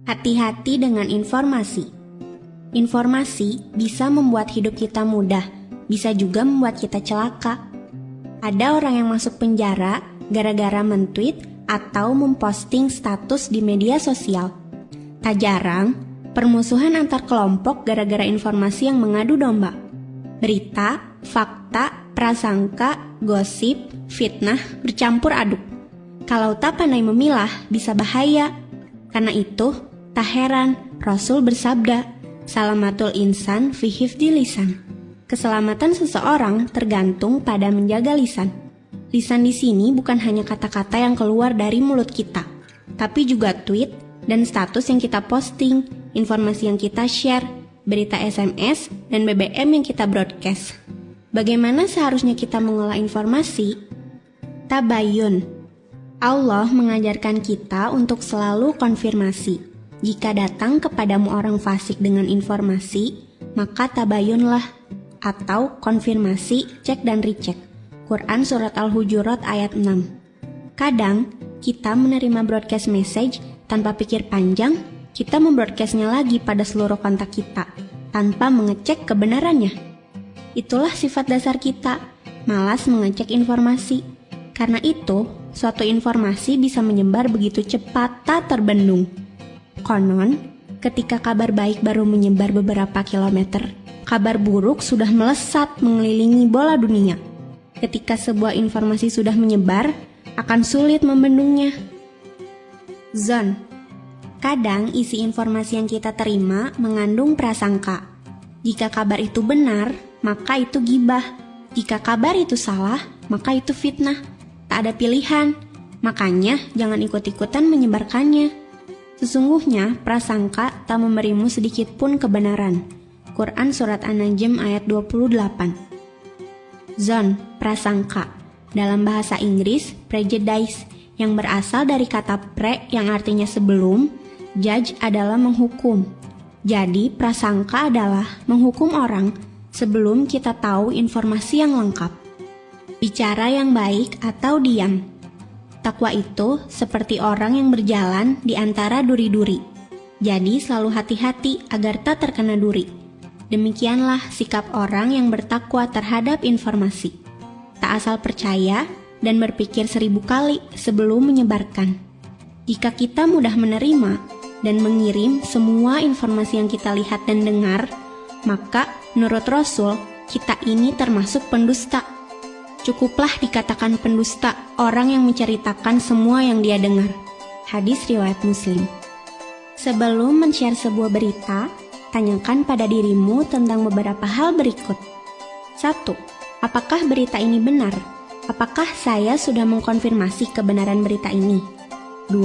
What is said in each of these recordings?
Hati-hati dengan informasi. Informasi bisa membuat hidup kita mudah, bisa juga membuat kita celaka. Ada orang yang masuk penjara gara-gara mentweet atau memposting status di media sosial. Tak jarang, permusuhan antar kelompok gara-gara informasi yang mengadu domba. Berita, fakta, prasangka, gosip, fitnah bercampur aduk. Kalau tak pandai memilah, bisa bahaya. Karena itu, tak heran Rasul bersabda, "Salamatul insan fi hifdzi lisan." Keselamatan seseorang tergantung pada menjaga lisan. Lisan di sini bukan hanya kata-kata yang keluar dari mulut kita, tapi juga tweet dan status yang kita posting, informasi yang kita share, berita SMS, dan BBM yang kita broadcast. Bagaimana seharusnya kita mengolah informasi? Tabayun. Allah mengajarkan kita untuk selalu konfirmasi. Jika datang kepadamu orang fasik dengan informasi, maka tabayunlah, atau konfirmasi, cek dan recheck. Quran Surat Al-Hujurat ayat 6. Kadang, kita menerima broadcast message tanpa pikir panjang, kita membroadcastnya lagi pada seluruh kontak kita, tanpa mengecek kebenarannya. Itulah sifat dasar kita, malas mengecek informasi. Karena itu, suatu informasi bisa menyebar begitu cepat tak terbendung. Konon, ketika kabar baik baru menyebar beberapa kilometer, kabar buruk sudah melesat mengelilingi bola dunia. Ketika sebuah informasi sudah menyebar, akan sulit membendungnya. Zon. Kadang isi informasi yang kita terima mengandung prasangka. Jika kabar itu benar, maka itu gibah. Jika kabar itu salah, maka itu fitnah. Tak ada pilihan, makanya jangan ikut-ikutan menyebarkannya. Sesungguhnya prasangka tak memberimu sedikit pun kebenaran. Quran Surat An-Najm ayat 28. Zon, prasangka. Dalam bahasa Inggris, prejudice, yang berasal dari kata pre yang artinya sebelum, judge adalah menghukum. Jadi, prasangka adalah menghukum orang sebelum kita tahu informasi yang lengkap. Bicara yang baik atau diam. Takwa itu seperti orang yang berjalan di antara duri-duri. Jadi selalu hati-hati agar tak terkena duri. Demikianlah sikap orang yang bertakwa terhadap informasi. Tak asal percaya dan berpikir 1000 kali sebelum menyebarkan. Jika kita mudah menerima dan mengirim semua informasi yang kita lihat dan dengar, maka menurut Rasul, kita ini termasuk pendusta. Cukuplah dikatakan pendusta orang yang menceritakan semua yang dia dengar. Hadis riwayat Muslim. Sebelum men-share sebuah berita, tanyakan pada dirimu tentang beberapa hal berikut. 1. Apakah berita ini benar? Apakah saya sudah mengkonfirmasi kebenaran berita ini? 2.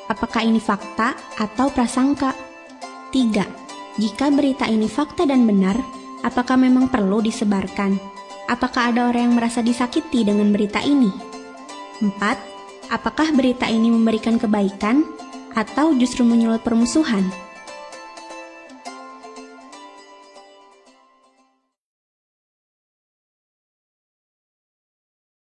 Apakah ini fakta atau prasangka? 3. Jika berita ini fakta dan benar, apakah memang perlu disebarkan? Apakah ada orang yang merasa disakiti dengan berita ini? 4. Apakah berita ini memberikan kebaikan atau justru menyulut permusuhan?